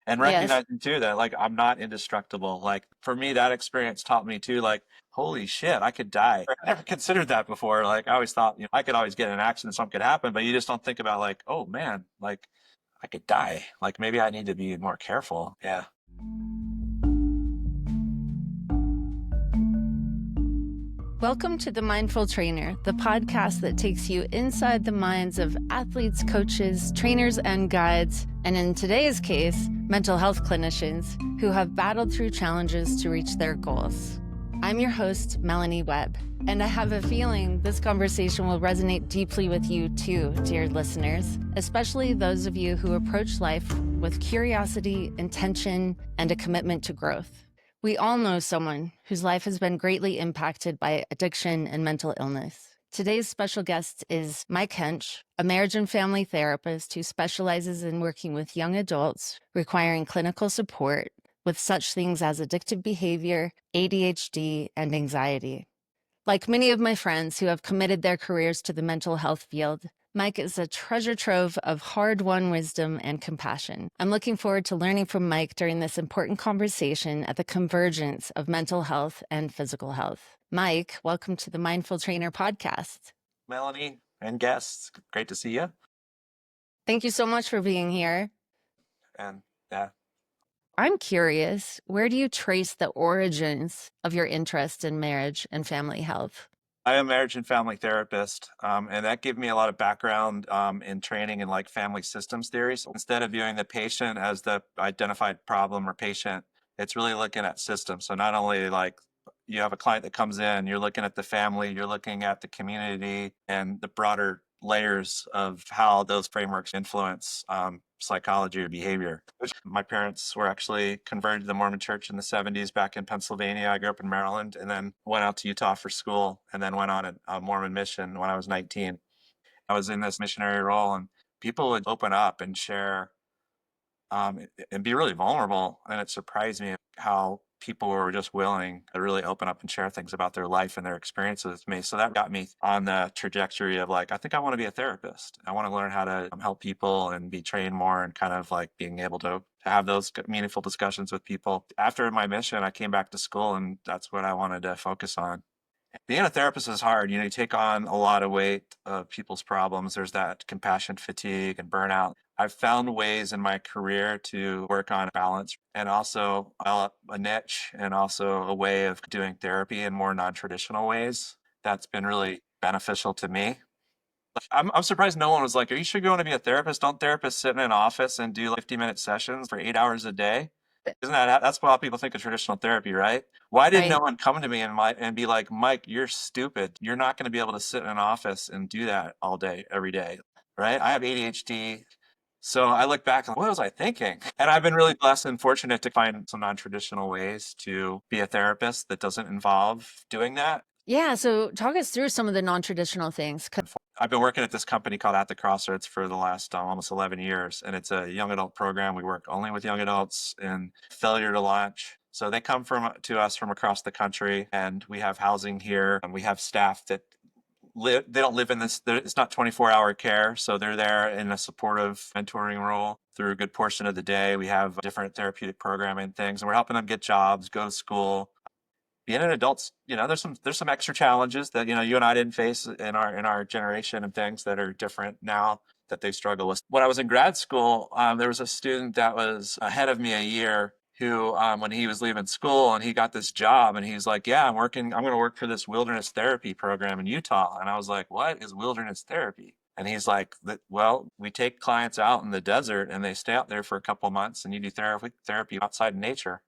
And Yes. recognizing too that like I'm not indestructible. Like for me, that experience taught me too, like, holy shit, I could die. I never considered that before. Like I always thought, I could always get in an accident, something could happen, but you just don't think about like, oh man, like I could die. Like maybe I need to be more careful. Yeah. Welcome to The Mindful Trainer, the podcast that takes you inside the minds of athletes, coaches, trainers, and guides, and in today's case, mental health clinicians who have battled through challenges to reach their goals. I'm your host, Melanie Webb, and I have a feeling this conversation will resonate deeply with you too, dear listeners, especially those of you who approach life with curiosity, intention, and a commitment to growth. We all know someone whose life has been greatly impacted by addiction and mental illness. Today's special guest is Mike Hench, a marriage and family therapist who specializes in working with young adults requiring clinical support with such things as addictive behavior, ADHD, and anxiety. Like many of my friends who have committed their careers to the mental health field, Mike is a treasure trove of hard-won wisdom and compassion. I'm looking forward to learning from Mike during this important conversation at the convergence of mental health and physical health. Mike, welcome to the Mindful Trainer podcast. Melanie and guests, great to see you. Thank you so much for being here. And yeah, I'm curious, where do you trace the origins of your interest in marriage and family health? I am a marriage and family therapist, and that gave me a lot of background in training in like family systems theory. So instead of viewing the patient as the identified problem or patient, it's really looking at systems. So not only like you have a client that comes in, you're looking at the family, you're looking at the community and the broader layers of how those frameworks influence psychology or behavior. My parents were actually converted to the Mormon church in the 70s back in Pennsylvania. I grew up in Maryland and then went out to Utah for school and then went on a Mormon mission when I was 19. I was in this missionary role and people would open up and share and be really vulnerable. And it surprised me how people were just willing to really open up and share things about their life and their experiences with me. So that got me on the trajectory of like, I think I want to be a therapist. I want to learn how to help people and be trained more and kind of like being able to have those meaningful discussions with people. After my mission, I came back to school and that's what I wanted to focus on. Being a therapist is hard. You take on a lot of weight of people's problems. There's that compassion fatigue and burnout. I've found ways in my career to work on balance and also develop a niche and also a way of doing therapy in more non-traditional ways. That's been really beneficial to me. I'm surprised no one was like, are you sure you want to be a therapist? Don't therapists sit in an office and do like 50-minute sessions for 8 hours a day? Isn't that's what people think of traditional therapy, right? Why did no Right. one come to me and be like, Mike, you're stupid. You're not going to be able to sit in an office and do that all day, every day, right? I have ADHD. So I look back and what was I thinking? And I've been really blessed and fortunate to find some non-traditional ways to be a therapist that doesn't involve doing that. Yeah, so talk us through some of the non-traditional things. I've been working at this company called At the Crossroads for the last almost 11 years, and it's a young adult program. We work only with young adults in failure to launch. So they come to us from across the country, and we have housing here, and we have staff that live. They don't live in this. It's not 24-hour care, so they're there in a supportive mentoring role through a good portion of the day. We have different therapeutic programming things, and we're helping them get jobs, go to school, being an adult. There's some extra challenges that you and I didn't face in our generation and things that are different now that they struggle with. When I was in grad school, there was a student that was ahead of me a year who, when he was leaving school and he got this job and he's like, yeah, I'm going to work for this wilderness therapy program in Utah. And I was like, what is wilderness therapy? And he's like, well, we take clients out in the desert and they stay out there for a couple of months and you do therapy outside in nature.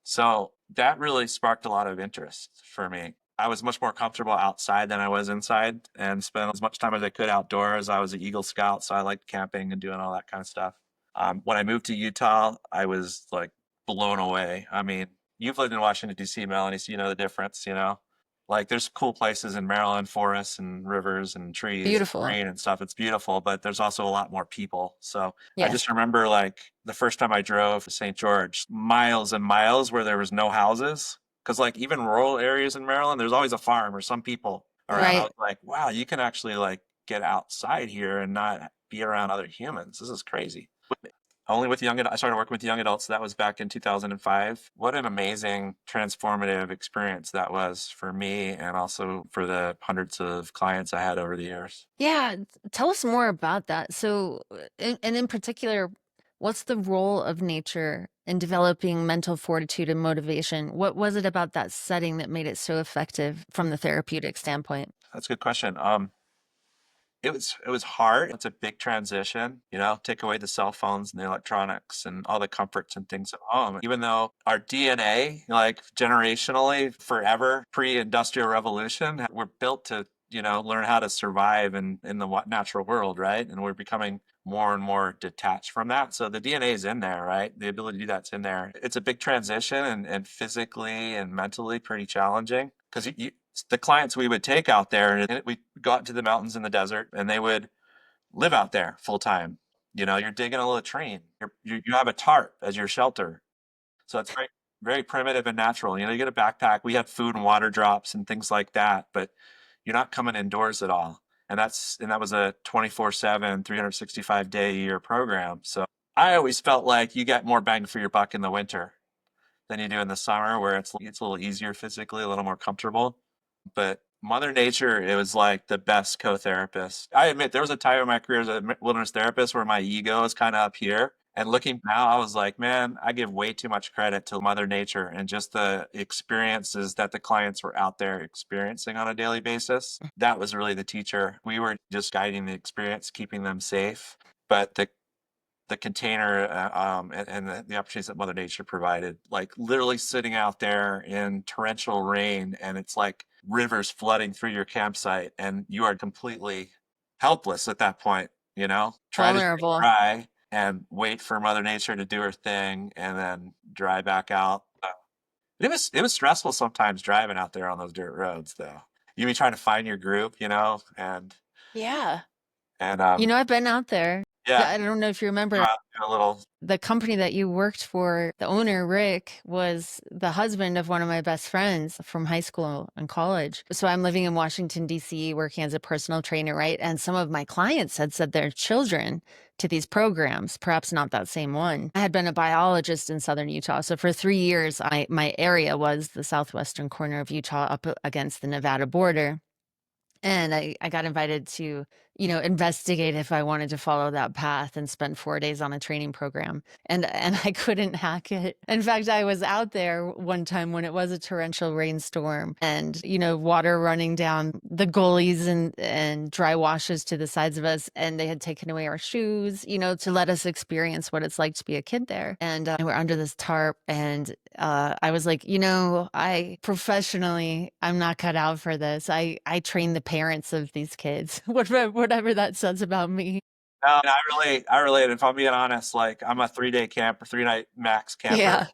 So that really sparked a lot of interest for me. I was much more comfortable outside than I was inside and spent as much time as I could outdoors. I was an Eagle Scout, so I liked camping and doing all that kind of stuff. When I moved to Utah, I was like blown away. I mean, you've lived in Washington, D.C., Melanie, so you know the difference. Like there's cool places in Maryland, forests and rivers and trees, Beautiful. green and stuff. It's beautiful, but there's also a lot more people. So I Yes. just remember like the first time I drove to St. George, miles and miles where there was no houses. Because like even rural areas in Maryland, there's always a farm or some people around. I Right. was like, wow, you can actually like get outside here and not be around other humans. This is crazy. only with young I started working with young adults. That was back in 2005. What an amazing transformative experience that was for me and also for the hundreds of clients I had over the years. Yeah, tell us more about that. So, and in particular, what's the role of nature in developing mental fortitude and motivation? What was it about that setting that made it so effective from the therapeutic standpoint? That's a good question. It was hard. It's a big transition, take away the cell phones and the electronics and all the comforts and things at home. Even though our DNA, like generationally, forever, pre-industrial revolution, we're built to, learn how to survive in the natural world, right? And we're becoming more and more detached from that. So the DNA is in there, right? The ability to do that's in there. It's a big transition and physically and mentally pretty challenging because the clients we would take out there and we go out to the mountains in the desert and they would live out there full time. You're digging a latrine. You have a tarp as your shelter. So it's very, very primitive and natural. You get a backpack. We had food and water drops and things like that, but you're not coming indoors at all. And that was a 24/7, 365-day a year program. So I always felt like you get more bang for your buck in the winter than you do in the summer, where it's a little easier physically, a little more comfortable. But Mother Nature, it was like the best co-therapist. I admit there was a time in my career as a wilderness therapist where my ego is kind of up here. And looking now, I was like, man, I give way too much credit to Mother Nature and just the experiences that the clients were out there experiencing on a daily basis. That was really the teacher. We were just guiding the experience, keeping them safe. But the container and the opportunities that Mother Nature provided, like literally sitting out there in torrential rain and it's like rivers flooding through your campsite and you are completely helpless at that point, try to stay Vulnerable. dry and wait for Mother Nature to do her thing and then dry back out. It was stressful sometimes driving out there on those dirt roads though. You be trying to find your group, Yeah. and I've been out there. yeah, I don't know if you go remember out do a little. the company that you worked for, the owner, Rick, was the husband of one of my best friends from high school and college. So I'm living in Washington, D.C., working as a personal trainer, right? And some of my clients had sent their children to these programs, perhaps not that same one. I had been a biologist in southern Utah. So for 3 years, my area was the southwestern corner of Utah up against the Nevada border. And I got invited to, investigate if I wanted to follow that path and spend 4 days on a training program. And I couldn't hack it. In fact, I was out there one time when it was a torrential rainstorm and, water running down the gullies and dry washes to the sides of us. And they had taken away our shoes, to let us experience what it's like to be a kid there. And we're under this tarp and I was like, I'm not cut out for this. I train the parents of these kids, whatever that says about me. No, and I relate. If I'm being honest, like I'm a 3-day camper, 3-night max camper, Yeah.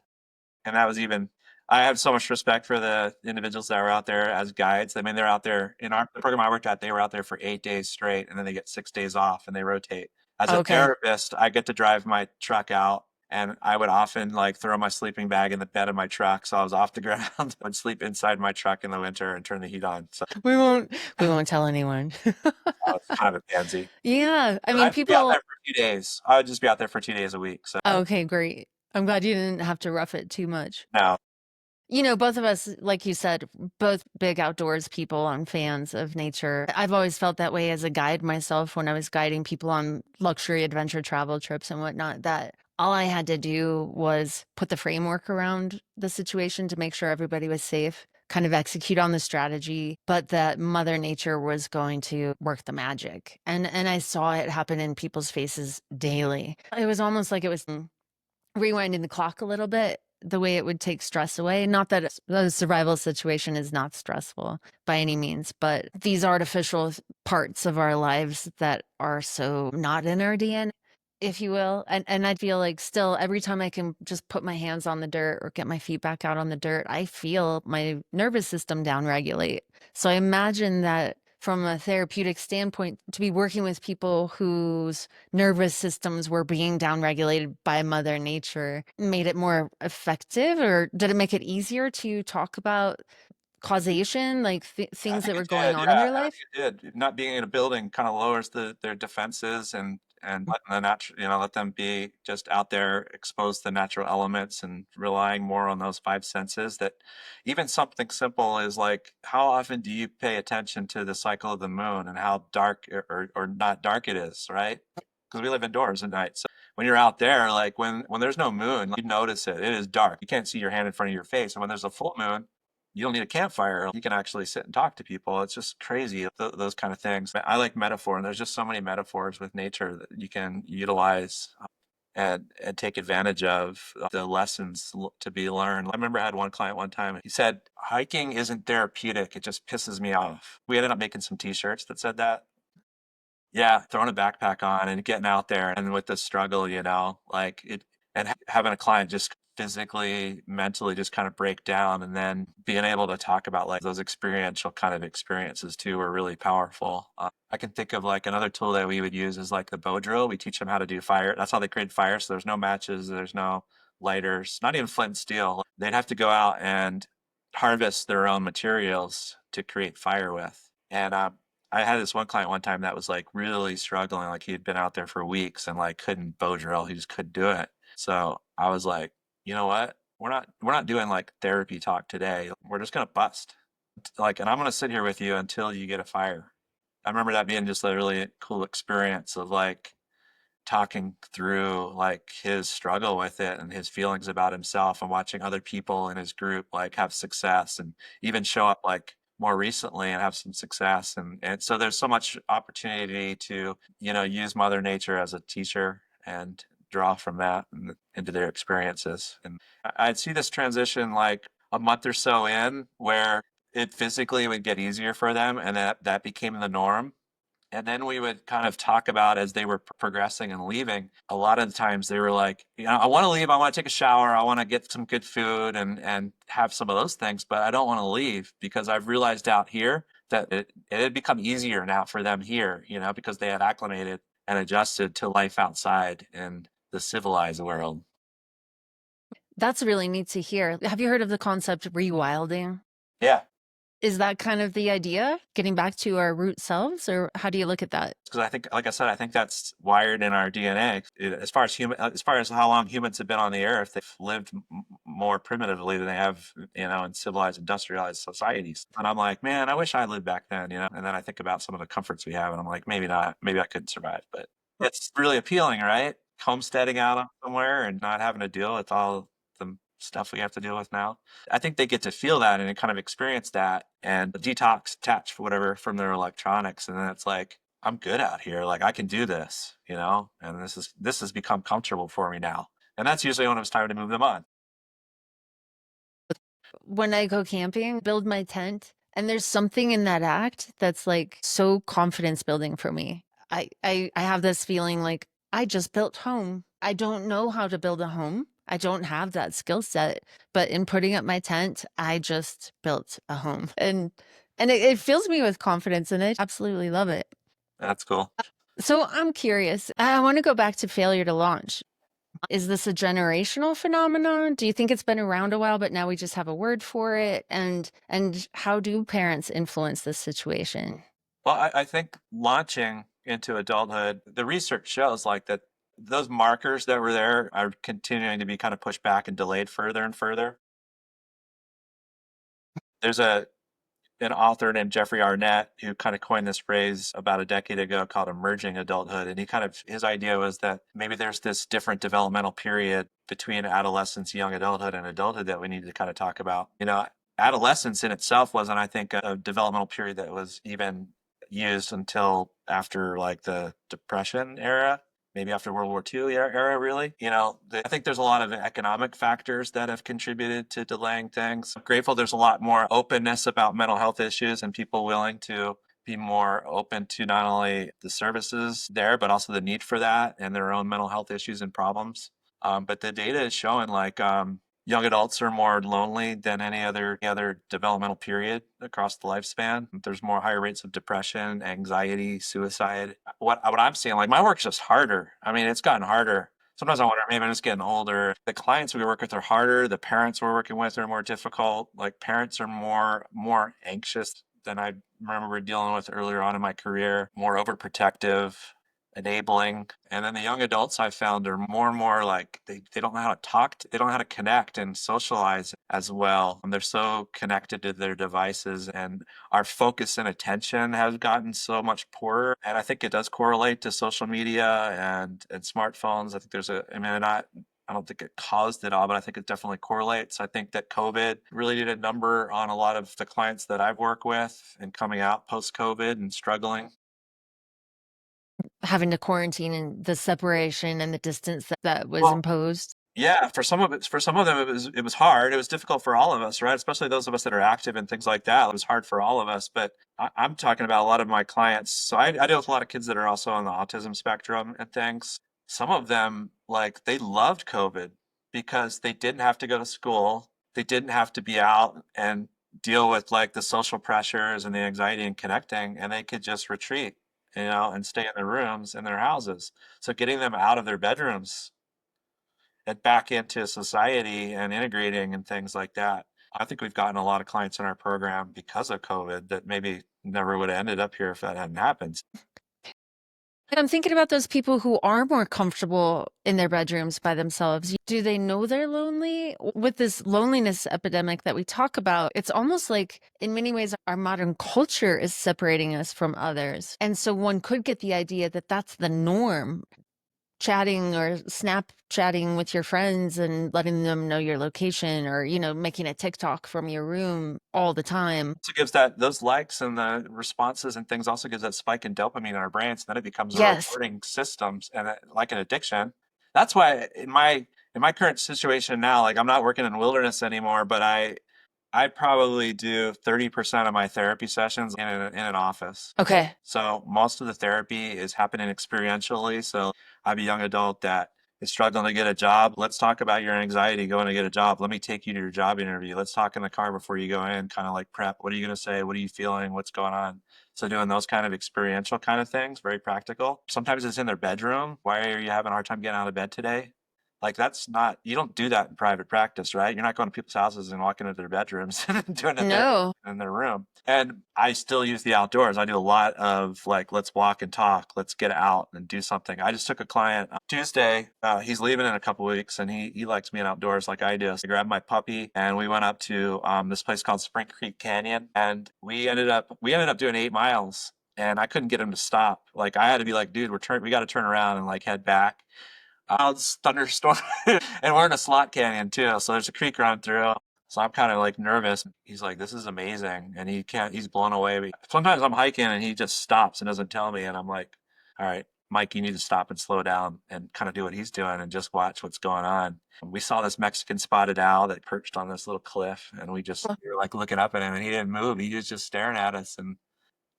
and that was even. I have so much respect for the individuals that were out there as guides. I mean, they're out there in the program I worked at. They were out there for 8 days straight, and then they get 6 days off, and they rotate. As a Okay. therapist, I get to drive my truck out, and I would often like throw my sleeping bag in the bed of my truck, so I was off the ground. I'd sleep inside my truck in the winter and turn the heat on. So We won't we won't tell anyone. I was kind of a pansy. Yeah. I But mean, I'd be out people. there for 2 days. I would just be out there for 2 days a week. So Okay, great. I'm glad you didn't have to rough it too much. no, Both of us, like you said, both big outdoors people and fans of nature. I've always felt that way as a guide myself when I was guiding people on luxury adventure travel trips and whatnot, that all I had to do was put the framework around the situation to make sure everybody was safe, kind of execute on the strategy, but that Mother Nature was going to work the magic. And I saw it happen in people's faces daily. It was almost like it was rewinding the clock a little bit, the way it would take stress away. Not that the survival situation is not stressful by any means, but these artificial parts of our lives that are so not in our DNA, if you will. And I feel like still every time I can just put my hands on the dirt or get my feet back out on the dirt, I feel my nervous system downregulate. So I imagine that from a therapeutic standpoint, to be working with people whose nervous systems were being downregulated by Mother Nature made it more effective, or did it make it easier to talk about causation, like I things think that were it going did. on in Yeah, their I life? think it did. Not being in a building kind of lowers their defenses, and let the natural, let them be just out there, exposed to natural elements and relying more on those five senses. That even something simple is like, how often do you pay attention to the cycle of the moon and how dark or not dark it is, right? Because we live indoors at night. So when you're out there, like when there's no moon, you notice it. It is dark. You can't see your hand in front of your face. And when there's a full moon, you don't need a campfire. You can actually sit and talk to people. It's just crazy, those kind of things. I like metaphor, and there's just so many metaphors with nature that you can utilize and take advantage of the lessons to be learned. I remember I had one client one time. He said, hiking isn't therapeutic. It just pisses me off. We ended up making some t-shirts that said that. Yeah, throwing a backpack on and getting out there and with the struggle, like it, and having a client just physically, mentally just kind of break down, and then being able to talk about like those experiential kind of experiences too were really powerful. I can think of like another tool that we would use is like the bow drill. We teach them how to do fire. That's how they create fire. So there's no matches, there's no lighters, not even flint and steel. They'd have to go out and harvest their own materials to create fire with. And I had this one client one time that was like really struggling. Like he had been out there for weeks and like couldn't bow drill. He just couldn't do it. So I was like, you know what? We're not doing like therapy talk today. We're just gonna bust. Like, and I'm gonna sit here with you until you get a fire. I remember that being just a really cool experience of like talking through like his struggle with it and his feelings about himself and watching other people in his group like have success and even show up like more recently and have some success. And so there's so much opportunity to, use Mother Nature as a teacher and draw from that and into their experiences. And I'd see this transition like a month or so in where it physically would get easier for them and that became the norm. And then we would kind of talk about as they were progressing and leaving. A lot of the times they were like, I want to leave. I want to take a shower. I want to get some good food and have some of those things, but I don't want to leave because I've realized out here that it had become easier now for them here, because they had acclimated and adjusted to life outside in the civilized world. That's really neat to hear. Have you heard of the concept rewilding? Yeah. Is that kind of the idea? Getting back to our root selves, or how do you look at that? Because I think, like I said, I think that's wired in our DNA. As far as how long humans have been on the earth, they've lived more primitively than they have, in civilized, industrialized societies. And I'm like, man, I wish I lived back then, And then I think about some of the comforts we have, and I'm like, maybe not. Maybe I couldn't survive. But it's really appealing, right? Homesteading out somewhere and not having to deal with all the stuff we have to deal with now. I think they get to feel that and kind of experience that and detox, attach whatever from their electronics. And then it's like, I'm good out here. Like I can do this, and this has become comfortable for me now. And that's usually when it's time to move them on. When I go camping, build my tent, and there's something in that act that's like so confidence building for me. I have this feeling like I just built home. I don't know how to build a home. I don't have that skill set, but in putting up my tent, I just built a home. And it fills me with confidence and I absolutely love it. That's cool. So I'm curious. I want to go back to failure to launch. Is this a generational phenomenon? Do you think it's been around a while, but now we just have a word for it? And how do parents influence this situation? Well, I think launching into adulthood, the research shows like that those markers that were there are continuing to be kind of pushed back and delayed further and further. There's an author named Jeffrey Arnett who kind of coined this phrase about a decade ago called emerging adulthood. And his idea was that maybe there's this different developmental period between adolescence, young adulthood, and adulthood that we need to kind of talk about. Adolescence in itself wasn't, I think, a developmental period that was even used until after like the Depression era, maybe after World War II era, really. I think there's a lot of economic factors that have contributed to delaying things. I'm grateful there's a lot more openness about mental health issues and people willing to be more open to not only the services there, but also the need for that and their own mental health issues and problems. But the data is showing like young adults are more lonely than any other developmental period across the lifespan. There's more higher rates of depression, anxiety, suicide. What I'm seeing, like my work's just harder. I mean, it's gotten harder. Sometimes I wonder, maybe I'm just getting older. The clients we work with are harder. The parents we're working with are more difficult. Like parents are more anxious than I remember dealing with earlier on in my career, more overprotective. enabling. And then the young adults I found are more and more like they don't know how to talk, they don't know how to connect and socialize as well. And they're so connected to their devices, and our focus and attention has gotten so much poorer. And I think it does correlate to social media and smartphones. I think there's I mean, I don't think it caused it all, but I think it definitely correlates. I think that COVID really did a number on a lot of the clients that I've worked with and coming out post COVID and struggling. Having to quarantine and the separation and the distance that was Well, imposed. yeah, for some of them it was hard. It was difficult for all of us, right? Especially those of us that are active and things like that. It was hard for all of us. But I'm talking about a lot of my clients. So I deal with a lot of kids that are also on the autism spectrum and things. Some of them, like, they loved COVID because they didn't have to go to school. They didn't have to be out and deal with like the social pressures and the anxiety and connecting, and they could just retreat, and stay in their rooms in their houses. So getting them out of their bedrooms and back into society and integrating and things like that. I think we've gotten a lot of clients in our program because of COVID that maybe never would have ended up here if that hadn't happened. And I'm thinking about those people who are more comfortable in their bedrooms by themselves. Do they know they're lonely? With this loneliness epidemic that we talk about, it's almost like in many ways our modern culture is separating us from others. And so one could get the idea that that's the norm. Chatting or snap chatting with your friends and letting them know your location, or, making a TikTok from your room all the time. Also gives that those likes and the responses and things also gives that spike in dopamine in our brains, and then it becomes a Yes. rewarding systems and like an addiction. That's why in my current situation now, like I'm not working in wilderness anymore, but I probably do 30% of my therapy sessions in an office. Okay. So most of the therapy is happening experientially. So I have a young adult that is struggling to get a job. Let's talk about your anxiety going to get a job. Let me take you to your job interview. Let's talk in the car before you go in, kind of like prep. What are you going to say? What are you feeling? What's going on? So doing those kind of experiential kind of things, very practical. Sometimes it's in their bedroom. Why are you having a hard time getting out of bed today? Like that's not, you don't do that in private practice, right? You're not going to people's houses and walking into their bedrooms and doing it there No. in their room. And I still use the outdoors. I do a lot of like, let's walk and talk, let's get out and do something. I just took a client Tuesday. He's leaving in a couple weeks, and he likes being outdoors like I do. So I grabbed my puppy and we went up to this place called Spring Creek Canyon, and we ended up doing 8 miles. And I couldn't get him to stop. Like I had to be like, dude, we got to turn around and like head back. Clouds, thunderstorm, and we're in a slot canyon too. So there's a creek running through. So I'm kind of like nervous. He's like, "This is amazing," and he's blown away. Sometimes I'm hiking and he just stops and doesn't tell me, and I'm like, "All right, Mike, you need to stop and slow down and kind of do what he's doing and just watch what's going on." We saw this Mexican spotted owl that perched on this little cliff, and we were like looking up at him, and he didn't move. He was just staring at us, and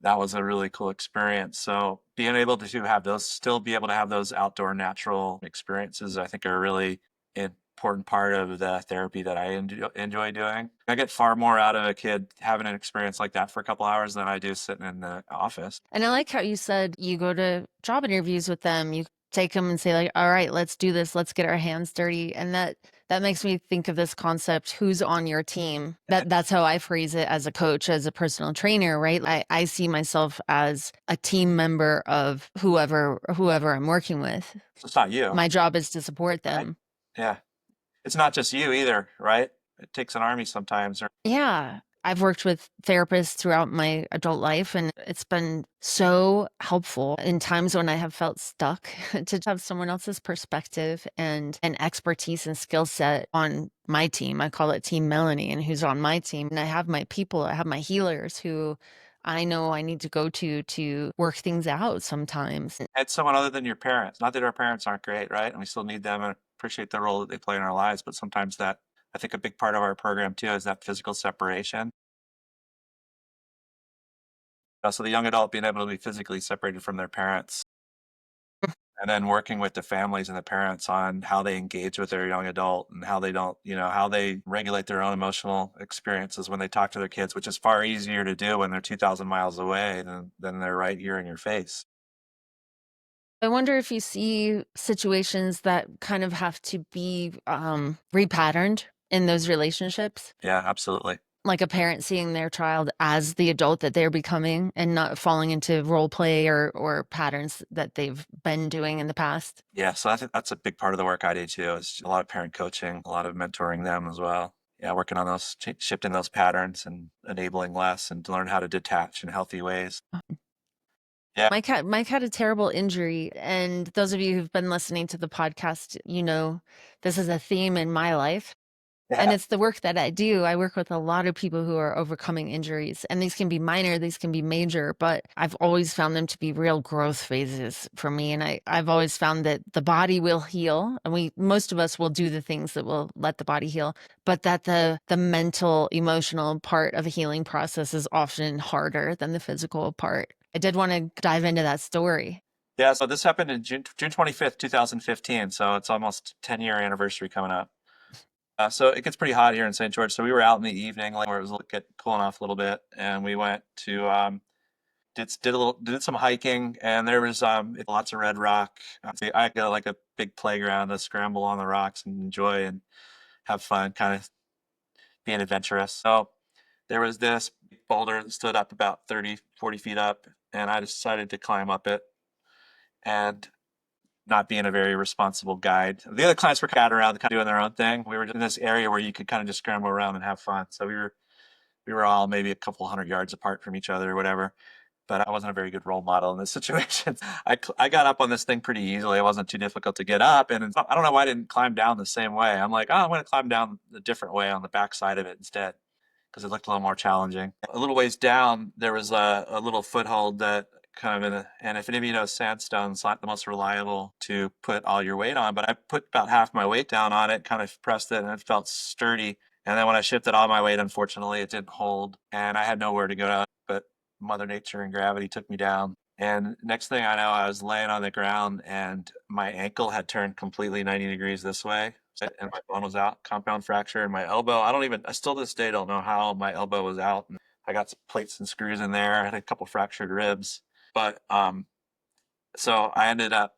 that was a really cool experience. So being able to have those, still be able to have those outdoor natural experiences, I think are a really important part of the therapy that I enjoy doing. I get far more out of a kid having an experience like that for a couple hours than I do sitting in the office. And I like how you said you go to job interviews with them. You take them and say like, all right, let's do this. Let's get our hands dirty. And that makes me think of this concept, who's on your team. That's how I phrase it as a coach, as a personal trainer, right? I see myself as a team member of whoever I'm working with. So it's not you, My job is to support right? them. Yeah. It's not just you either, right? It takes an army sometimes. Yeah. I've worked with therapists throughout my adult life, and it's been so helpful in times when I have felt stuck to have someone else's perspective and an expertise and skill set on my team. I call it Team Melanie, and who's on my team. And I have my people, I have my healers who I know I need to go to work things out sometimes. And someone other than your parents. Not that our parents aren't great, right? And we still need them and appreciate the role that they play in our lives. But sometimes I think a big part of our program too is that physical separation. So the young adult being able to be physically separated from their parents, and then working with the families and the parents on how they engage with their young adult and how they don't, how they regulate their own emotional experiences when they talk to their kids, which is far easier to do when they're 2,000 miles away than they're right here in your face. I wonder if you see situations that kind of have to be repatterned in those relationships. Yeah, absolutely. like a parent seeing their child as the adult that they're becoming and not falling into role play or patterns that they've been doing in the past. Yeah, so I think that's a big part of the work I do too. Is a lot of parent coaching, a lot of mentoring them as well. Yeah, working on those, shifting those patterns and enabling less, and to learn how to detach in healthy ways. Yeah, Mike had a terrible injury, and those of you who've been listening to the podcast, you know this is a theme in my life. And yeah, it's the work that I do. I work with a lot of people who are overcoming injuries, and these can be minor, these can be major, but I've always found them to be real growth phases for me. And I've always found that the body will heal, and most of us will do the things that will let the body heal, but that the mental, emotional part of a healing process is often harder than the physical part. I did want to dive into that story. yeah. So this happened in June 25th, 2015. So it's almost 10-year anniversary coming up. So it gets pretty hot here in St. George. So we were out in the evening, like where it was cooling off a little bit, and we went to did some hiking, and there was lots of red rock. I got like a big playground to scramble on the rocks and enjoy and have fun, kind of being adventurous. So there was this boulder that stood up about 30, 40 feet up, and I decided to climb up it. And not being a very responsible guide. The other clients were kind of around, kind of doing their own thing. We were in this area where you could kind of just scramble around and have fun. So we were all maybe a couple hundred yards apart from each other or whatever. But I wasn't a very good role model in this situation. I got up on this thing pretty easily. It wasn't too difficult to get up. And I don't know why I didn't climb down the same way. I'm like, oh, I'm going to climb down a different way on the back side of it instead, because it looked a little more challenging. A little ways down, there was a little foothold that kind of and if any of you know sandstone's not the most reliable to put all your weight on, but I put about half my weight down on it, kind of pressed it, and it felt sturdy. And then when I shifted all my weight, unfortunately, it didn't hold, and I had nowhere to go, but Mother Nature and gravity took me down. And next thing I know, I was laying on the ground and my ankle had turned completely 90 degrees this way. And my bone was out, compound fracture in my elbow. I still to this day don't know how my elbow was out. And I got some plates and screws in there. I had a couple fractured ribs. But so I ended up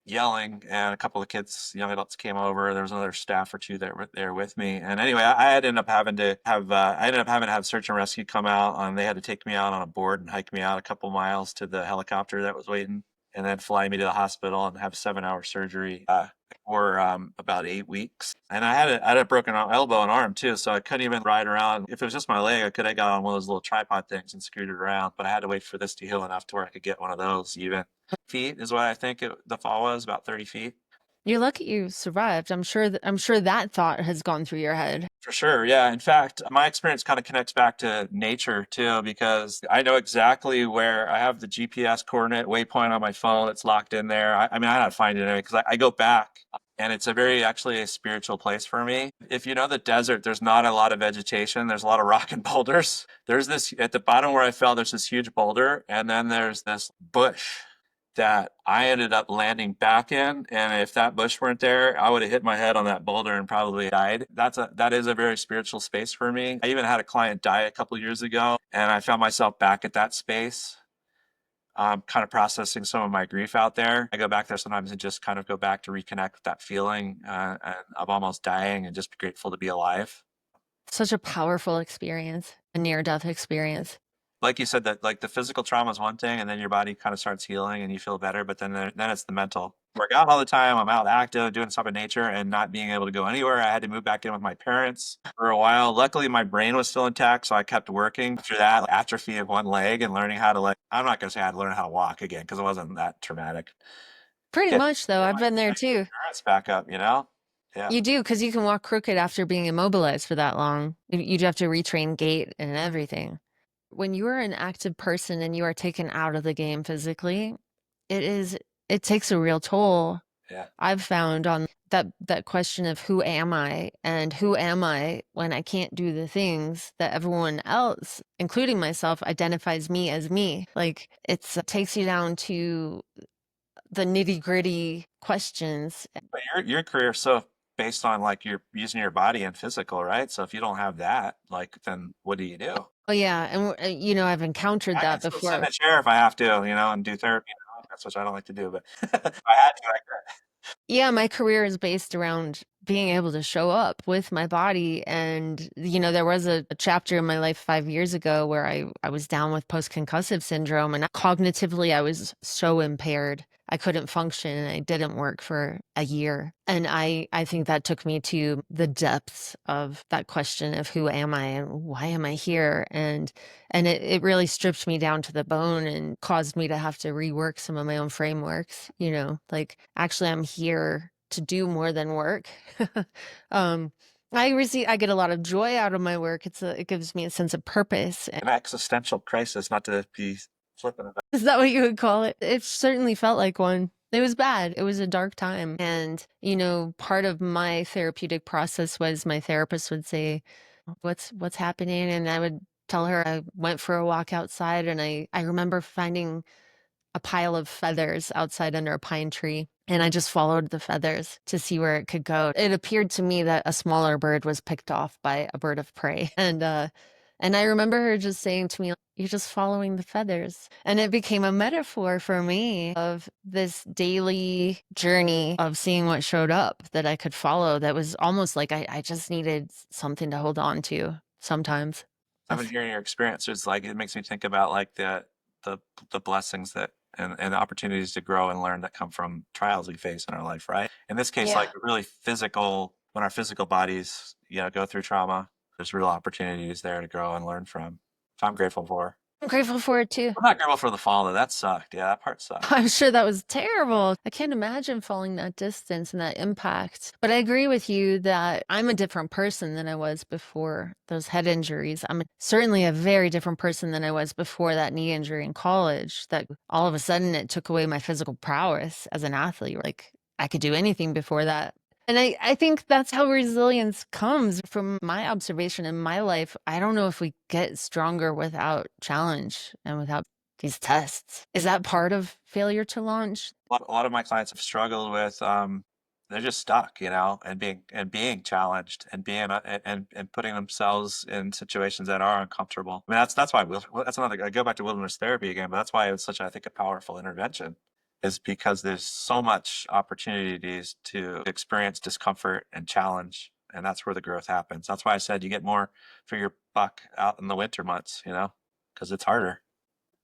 yelling, and a couple of kids, young adults, came over. There was another staff or two that were there with me. And anyway, I ended up having to have search and rescue come out, and they had to take me out on a board and hike me out a couple miles to the helicopter that was waiting, and then fly me to the hospital and have a 7-hour surgery for about 8 weeks. And I had a broken elbow and arm too, so I couldn't even ride around. If it was just my leg, I could have got on one of those little tripod things and scooted around, but I had to wait for this to heal enough to where I could get one of those even. Feet is what I think the fall was, about 30 feet. You're lucky you survived. I'm sure that thought has gone through your head. For sure, yeah. In fact, my experience kind of connects back to nature too, because I know exactly where I have the GPS coordinate waypoint on my phone. It's locked in there. I mean, I had to find it anyway because I go back, and it's actually a spiritual place for me. If you know the desert, there's not a lot of vegetation. There's a lot of rock and boulders. There's this at the bottom where I fell. There's this huge boulder, and then there's this bush that I ended up landing back in. And if that bush weren't there, I would have hit my head on that boulder and probably died. That is a very spiritual space for me. I even had a client die a couple years ago, and I found myself back at that space, kind of processing some of my grief out there. I go back there sometimes and just kind of go back to reconnect with that feeling of almost dying and just be grateful to be alive. Such a powerful experience, a near-death experience. Like you said, that like the physical trauma is one thing, and then your body kind of starts healing and you feel better, but then it's the mental. Work out all the time. I'm out active, doing stuff in nature, and not being able to go anywhere. I had to move back in with my parents for a while. Luckily, my brain was still intact, so I kept working. After that, like, atrophy of one leg and learning how to I'm not going to say I had to learn how to walk again because it wasn't that traumatic. Pretty Get much, though. I've been there too. endurance back up, you know? Yeah. You do, because you can walk crooked after being immobilized for that long. You'd have to retrain gait and everything. When you are an active person and you are taken out of the game physically, it is it takes a real toll. Yeah. I've found on that question of who am I and who am I when I can't do the things that everyone else, including myself, identifies me as me. Like it takes you down to the nitty-gritty questions. But your career is so based on like you're using your body and physical, right? So if you don't have that, like, then what do you do? Oh yeah, and you know, I've encountered I can that still sit in before. a chair if I have to, and do therapy. That's what I don't like to do, but if I had to, I could. Yeah, my career is based around being able to show up with my body. And, there was a chapter in my life 5 years ago where I was down with post-concussive syndrome, and cognitively I was so impaired. I couldn't function and I didn't work for a year. And I think that took me to the depths of that question of who am I and why am I here? And it really stripped me down to the bone and caused me to have to rework some of my own frameworks, like actually I'm here to do more than work. um, I get a lot of joy out of my work. It gives me a sense of purpose. An existential crisis, not to be flippant about Is that what you would call it? It certainly felt like one. It was bad. It was a dark time. And, part of my therapeutic process was my therapist would say, what's happening? And I would tell her I went for a walk outside, and I remember finding a pile of feathers outside under a pine tree. And I just followed the feathers to see where it could go. It appeared to me that a smaller bird was picked off by a bird of prey. And I remember her just saying to me, you're just following the feathers. And it became a metaphor for me of this daily journey of seeing what showed up that I could follow. That was almost like I just needed something to hold on to sometimes. I've been hearing your experiences. Like, it makes me think about like the blessings that and the opportunities to grow and learn that come from trials we face in our life, right? In this case, like really physical, when our physical bodies, go through trauma, there's real opportunities there to grow and learn from. So I'm grateful for. I'm grateful for it too. I'm not grateful for the fall though. That sucked. Yeah, that part sucked. I'm sure that was terrible. I can't imagine falling that distance and that impact. But I agree with you that I'm a different person than I was before those head injuries. I'm certainly a very different person than I was before that knee injury in college, that all of a sudden it took away my physical prowess as an athlete. Like I could do anything before that. And I think that's how resilience comes from my observation in my life. I don't know if we get stronger without challenge and without these tests. Is that part of failure to launch? A lot of my clients have struggled with, they're just stuck, and being challenged and being and putting themselves in situations that are uncomfortable. I mean, that's why that's another. I go back to wilderness therapy again, but that's why it's such, I think, a powerful intervention. Is because there's so much opportunities to experience discomfort and challenge, and that's where the growth happens. That's why I said you get more for your buck out in the winter months, because it's harder.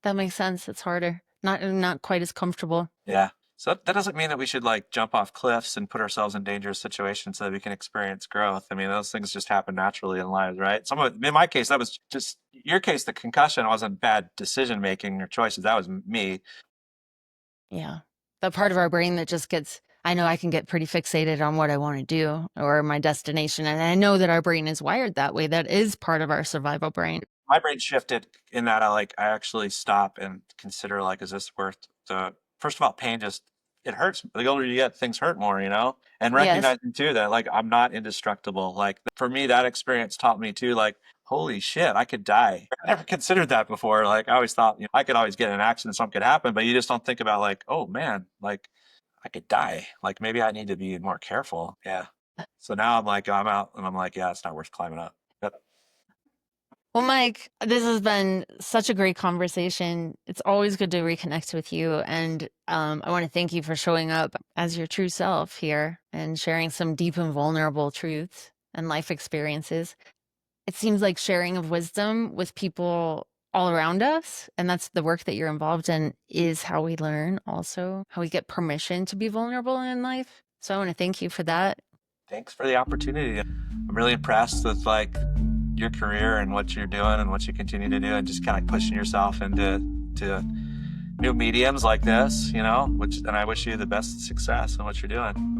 That makes sense. It's harder. Not quite as comfortable. Yeah. So that doesn't mean that we should like jump off cliffs and put ourselves in dangerous situations so that we can experience growth. I mean, those things just happen naturally in lives, right? In my case, that was just your case. The concussion wasn't bad decision making or choices. That was me. Yeah. The part of our brain that just I know I can get pretty fixated on what I want to do or my destination. And I know that our brain is wired that way. That is part of our survival brain. My brain shifted in that I actually stop and consider is this worth first of all, pain it hurts. The older you get, things hurt more, and recognizing too that I'm not indestructible. For me, that experience taught me too, holy shit, I could die. I never considered that before. I always thought, I could always get in an accident, something could happen, but you just don't think about oh man, I could die. Maybe I need to be more careful. Yeah. So now I'm I'm out and I'm yeah, it's not worth climbing up. Yep. Well, Mike, this has been such a great conversation. It's always good to reconnect with you. And I want to thank you for showing up as your true self here and sharing some deep and vulnerable truths and life experiences. It seems like sharing of wisdom with people all around us, and that's the work that you're involved in, is how we learn also, how we get permission to be vulnerable in life. So I want to thank you for that. Thanks for the opportunity. I'm really impressed with your career and what you're doing and what you continue to do, and just kind of pushing yourself into new mediums like this, and I wish you the best success in what you're doing.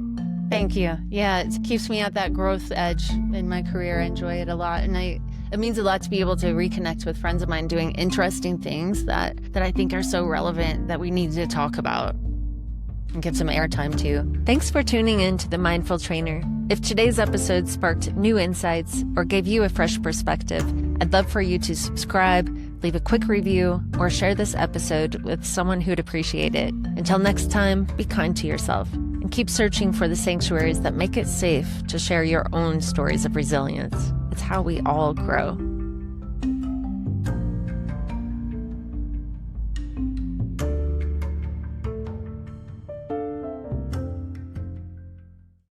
Thank you. Yeah, it keeps me at that growth edge in my career. I enjoy it a lot. And it means a lot to be able to reconnect with friends of mine doing interesting things that I think are so relevant that we need to talk about and give some airtime to. Thanks for tuning in to The Mindful Trainer. If today's episode sparked new insights or gave you a fresh perspective, I'd love for you to subscribe, leave a quick review, or share this episode with someone who'd appreciate it. Until next time, be kind to yourself and keep searching for the sanctuaries that make it safe to share your own stories of resilience. It's how we all grow.